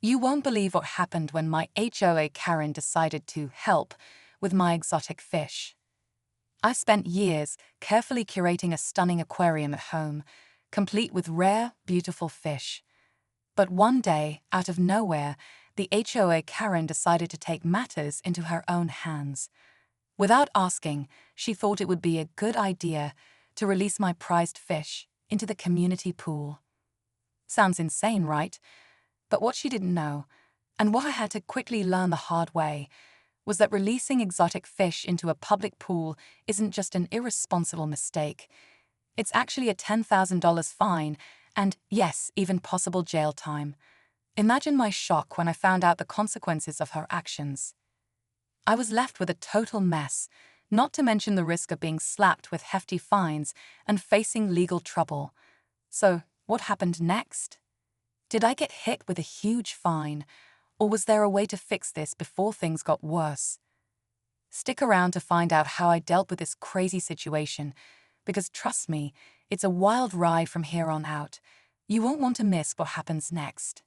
You won't believe what happened when my HOA Karen decided to help with my exotic fish. I've spent years carefully curating a stunning aquarium at home, complete with rare, beautiful fish. But one day, out of nowhere, the HOA Karen decided to take matters into her own hands. Without asking, she thought it would be a good idea to release my prized fish into the community pool. Sounds insane, right? But what she didn't know, and what I had to quickly learn the hard way, was that releasing exotic fish into a public pool isn't just an irresponsible mistake. It's actually a $10,000 fine and, yes, even possible jail time. Imagine my shock when I found out the consequences of her actions. I was left with a total mess, not to mention the risk of being slapped with hefty fines and facing legal trouble. So, what happened next? Did I get hit with a huge fine, or was there a way to fix this before things got worse? Stick around to find out how I dealt with this crazy situation, because trust me, it's a wild ride from here on out. You won't want to miss what happens next.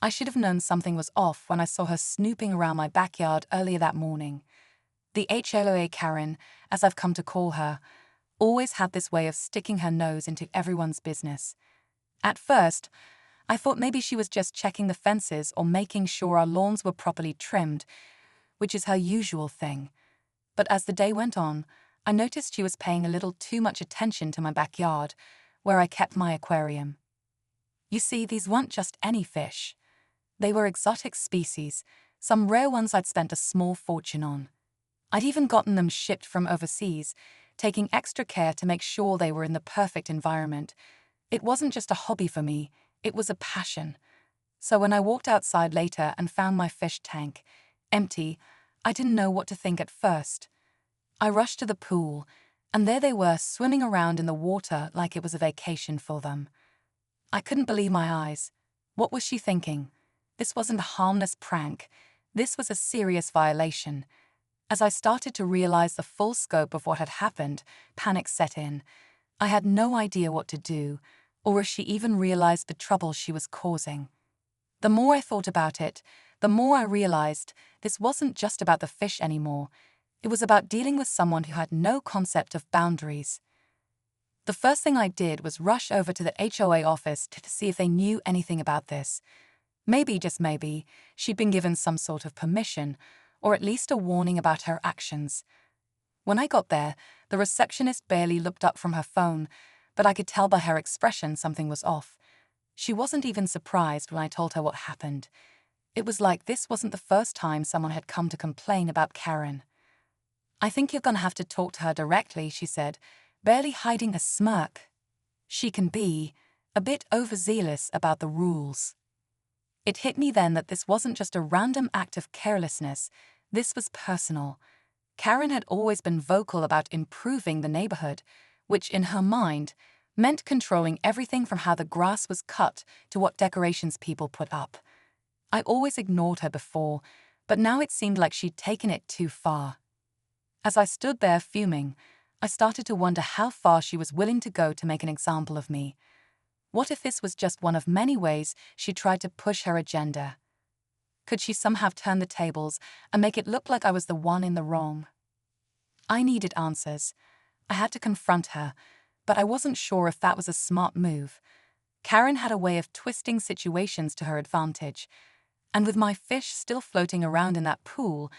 I should have known something was off when I saw her snooping around my backyard earlier that morning. The HOA Karen, as I've come to call her, always had this way of sticking her nose into everyone's business. At first, I thought maybe she was just checking the fences or making sure our lawns were properly trimmed, which is her usual thing. But as the day went on, I noticed she was paying a little too much attention to my backyard, where I kept my aquarium. You see, these weren't just any fish. They were exotic species, some rare ones I'd spent a small fortune on. I'd even gotten them shipped from overseas, taking extra care to make sure they were in the perfect environment. It wasn't just a hobby for me, it was a passion. So when I walked outside later and found my fish tank empty, I didn't know what to think at first. I rushed to the pool, and there they were swimming around in the water like it was a vacation for them. I couldn't believe my eyes. What was she thinking? This wasn't a harmless prank. This was a serious violation. As I started to realize the full scope of what had happened, panic set in. I had no idea what to do, or if she even realized the trouble she was causing. The more I thought about it, the more I realized this wasn't just about the fish anymore. It was about dealing with someone who had no concept of boundaries. The first thing I did was rush over to the HOA office to see if they knew anything about this. Maybe, just maybe, she'd been given some sort of permission, or at least a warning about her actions. When I got there, the receptionist barely looked up from her phone, but I could tell by her expression something was off. She wasn't even surprised when I told her what happened. It was like this wasn't the first time someone had come to complain about Karen. "I think you're gonna have to talk to her directly," she said, barely hiding a smirk. She can be a bit overzealous about the rules. It hit me then that this wasn't just a random act of carelessness, this was personal. Karen had always been vocal about improving the neighborhood, which in her mind meant controlling everything from how the grass was cut to what decorations people put up. I always ignored her before, but now it seemed like she'd taken it too far. As I stood there fuming, I started to wonder how far she was willing to go to make an example of me. What if this was just one of many ways she tried to push her agenda? Could she somehow turn the tables and make it look like I was the one in the wrong? I needed answers. I had to confront her, but I wasn't sure if that was a smart move. Karen had a way of twisting situations to her advantage, and with my fish still floating around in that pool,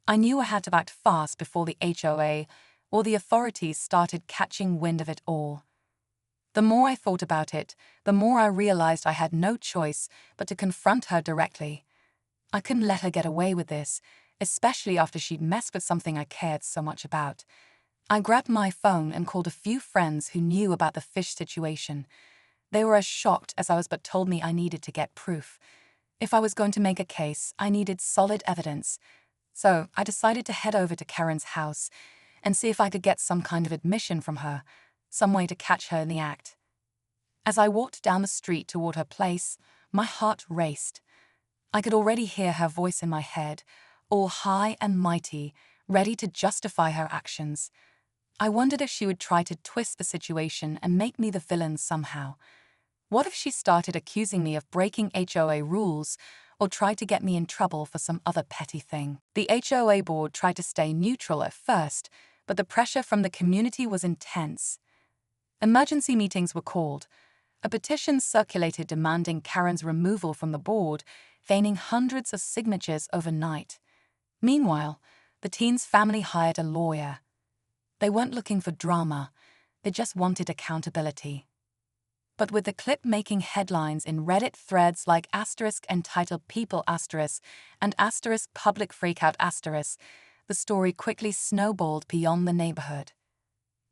I knew I had to act fast before the HOA or the authorities started catching wind of it all. The more I thought about it, the more I realized I had no choice but to confront her directly. I couldn't let her get away with this, especially after she'd messed with something I cared so much about. I grabbed my phone and called a few friends who knew about the fish situation. They were as shocked as I was, but told me I needed to get proof. If I was going to make a case, I needed solid evidence. So I decided to head over to Karen's house and see if I could get some kind of admission from her, some way to catch her in the act. As I walked down the street toward her place, my heart raced. I could already hear her voice in my head, all high and mighty, ready to justify her actions. I wondered if she would try to twist the situation and make me the villain somehow. What if she started accusing me of breaking HOA rules or tried to get me in trouble for some other petty thing? The HOA board tried to stay neutral at first, but the pressure from the community was intense. Emergency meetings were called. A petition circulated demanding Karen's removal from the board, gaining hundreds of signatures overnight. Meanwhile, the teen's family hired a lawyer. They weren't looking for drama, they just wanted accountability. But with the clip making headlines in Reddit threads like *entitled People and *public freakout*, the story quickly snowballed beyond the neighborhood.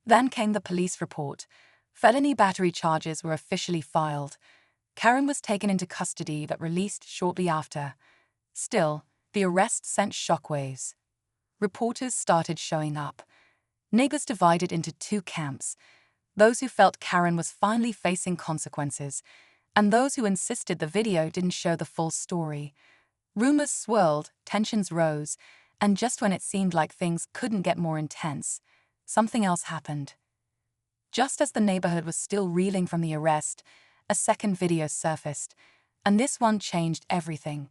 Then came the police report. Felony battery charges were officially filed. Karen was taken into custody but released shortly after. Still, the arrest sent shockwaves. Reporters started showing up. Neighbors divided into two camps: those who felt Karen was finally facing consequences, and those who insisted the video didn't show the full story. Rumors swirled, tensions rose, and just when it seemed like things couldn't get more intense, something else happened. Just as the neighborhood was still reeling from the arrest, a second video surfaced, and this one changed everything.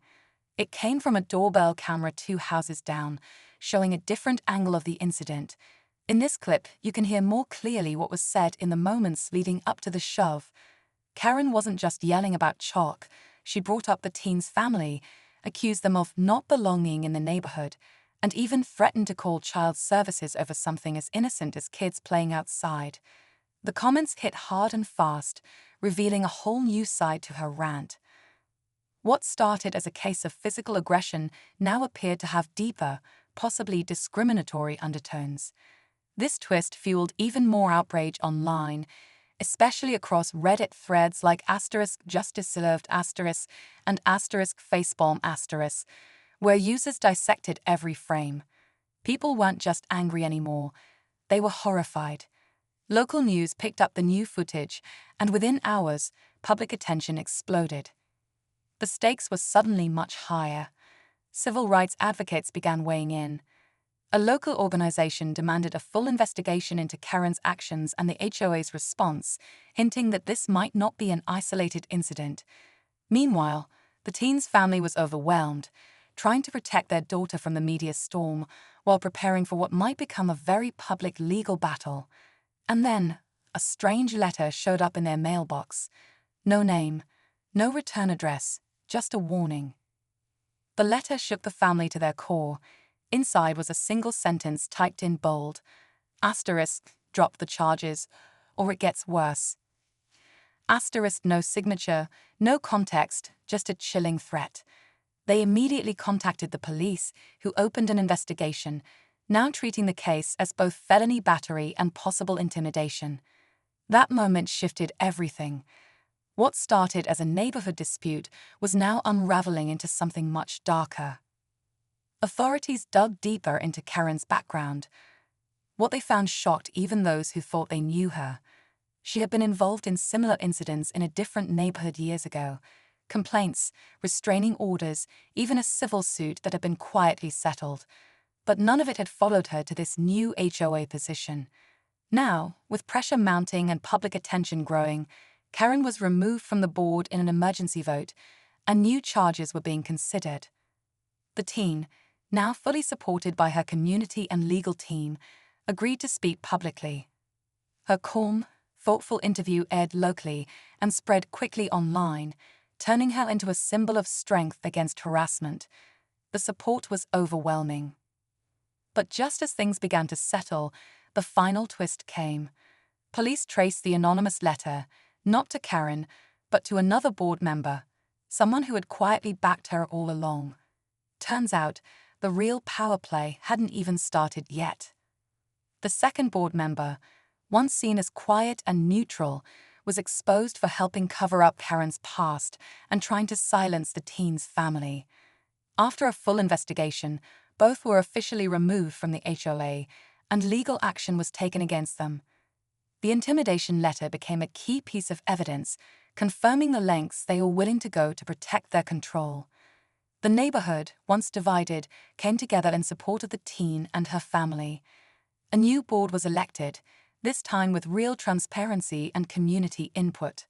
It came from a doorbell camera 2 houses down, showing a different angle of the incident. In this clip, you can hear more clearly what was said in the moments leading up to the shove. Karen wasn't just yelling about chalk, she brought up the teen's family, accused them of not belonging in the neighborhood, and even threatened to call child services over something as innocent as kids playing outside. The comments hit hard and fast, revealing a whole new side to her rant. What started as a case of physical aggression now appeared to have deeper, possibly discriminatory undertones. This twist fueled even more outrage online, especially across Reddit threads like *justice-served* and *facepalm*, where users dissected every frame. People weren't just angry anymore, they were horrified. Local news picked up the new footage, and within hours, public attention exploded. The stakes were suddenly much higher. Civil rights advocates began weighing in. A local organization demanded a full investigation into Karen's actions and the HOA's response, hinting that this might not be an isolated incident. Meanwhile, the teen's family was overwhelmed, trying to protect their daughter from the media storm while preparing for what might become a very public legal battle. And then, a strange letter showed up in their mailbox. No name, no return address, just a warning. The letter shook the family to their core. Inside was a single sentence typed in bold: "Drop the charges, or it gets worse." No signature, no context, just a chilling threat. They immediately contacted the police, who opened an investigation, now treating the case as both felony battery and possible intimidation. That moment shifted everything. What started as a neighborhood dispute was now unraveling into something much darker. Authorities dug deeper into Karen's background. What they found shocked even those who thought they knew her. She had been involved in similar incidents in a different neighborhood years ago. Complaints, restraining orders, even a civil suit that had been quietly settled. But none of it had followed her to this new HOA position. Now, with pressure mounting and public attention growing, Karen was removed from the board in an emergency vote, and new charges were being considered. The teen, now fully supported by her community and legal team, agreed to speak publicly. Her calm, thoughtful interview aired locally and spread quickly online, turning her into a symbol of strength against harassment. The support was overwhelming. But just as things began to settle, the final twist came. Police traced the anonymous letter, not to Karen, but to another board member, someone who had quietly backed her all along. Turns out, the real power play hadn't even started yet. The second board member, once seen as quiet and neutral, was exposed for helping cover up Karen's past and trying to silence the teen's family. After a full investigation, both were officially removed from the HOA, and legal action was taken against them. The intimidation letter became a key piece of evidence, confirming the lengths they were willing to go to protect their control. The neighborhood, once divided, came together in support of the teen and her family. A new board was elected, this time with real transparency and community input.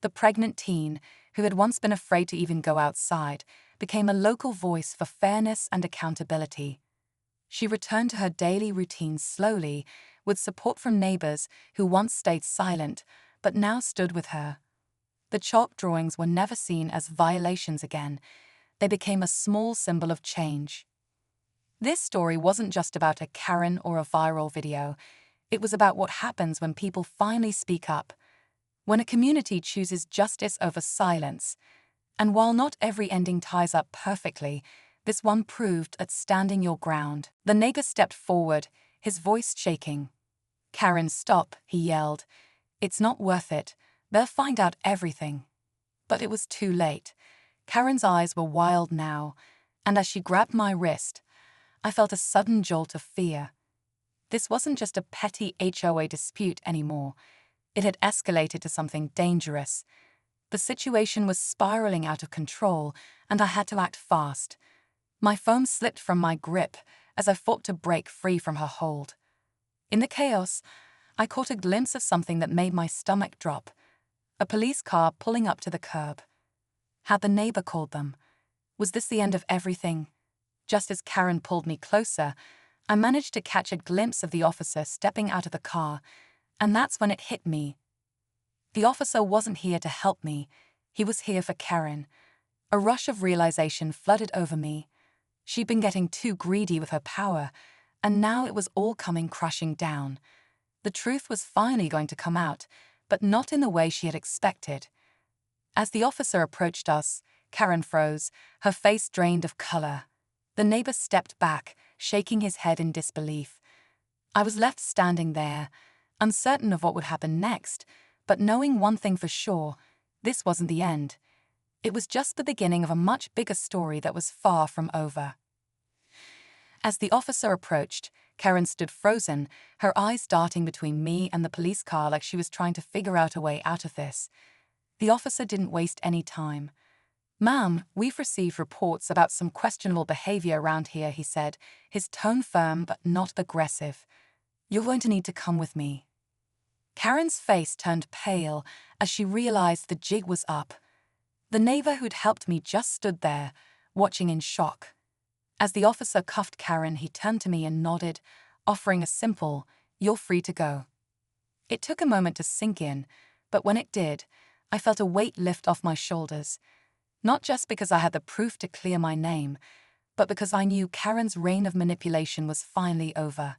The pregnant teen, who had once been afraid to even go outside, became a local voice for fairness and accountability. She returned to her daily routine slowly, with support from neighbors who once stayed silent but now stood with her. The chalk drawings were never seen as violations again. They became a small symbol of change. This story wasn't just about a Karen or a viral video. It was about what happens when people finally speak up, when a community chooses justice over silence. And while not every ending ties up perfectly, this one proved that standing your ground. The neighbor stepped forward, his voice shaking. "Karen, stop," he yelled. "It's not worth it. They'll find out everything." But it was too late. Karen's eyes were wild now, and as she grabbed my wrist, I felt a sudden jolt of fear. This wasn't just a petty HOA dispute anymore. It had escalated to something dangerous. The situation was spiraling out of control, and I had to act fast. My phone slipped from my grip as I fought to break free from her hold. In the chaos, I caught a glimpse of something that made my stomach drop. A police car pulling up to the curb. Had the neighbor called them? Was this the end of everything? Just as Karen pulled me closer, I managed to catch a glimpse of the officer stepping out of the car, and that's when it hit me. The officer wasn't here to help me. He was here for Karen. A rush of realization flooded over me. She'd been getting too greedy with her power, and now it was all coming crashing down. The truth was finally going to come out, but not in the way she had expected. As the officer approached us, Karen froze, her face drained of color. The neighbor stepped back, shaking his head in disbelief. I was left standing there, uncertain of what would happen next, but knowing one thing for sure, this wasn't the end. It was just the beginning of a much bigger story that was far from over. As the officer approached, Karen stood frozen, her eyes darting between me and the police car like she was trying to figure out a way out of this. The officer didn't waste any time. "Ma'am, we've received reports about some questionable behavior around here," he said, his tone firm but not aggressive. "You're going to need to come with me." Karen's face turned pale as she realized the jig was up. The neighbor who'd helped me just stood there, watching in shock. As the officer cuffed Karen, he turned to me and nodded, offering a simple, "You're free to go." It took a moment to sink in, but when it did, I felt a weight lift off my shoulders. Not just because I had the proof to clear my name, but because I knew Karen's reign of manipulation was finally over.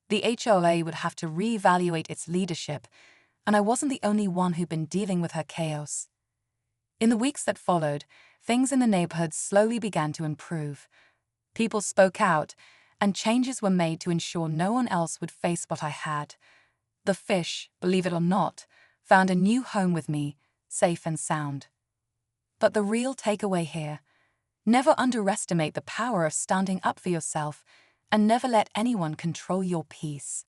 The HOA would have to reevaluate its leadership, and I wasn't the only one who'd been dealing with her chaos. In the weeks that followed, things in the neighborhood slowly began to improve. People spoke out, and changes were made to ensure no one else would face what I had. The fish, believe it or not, found a new home with me, safe and sound. But the real takeaway here: never underestimate the power of standing up for yourself, and never let anyone control your peace.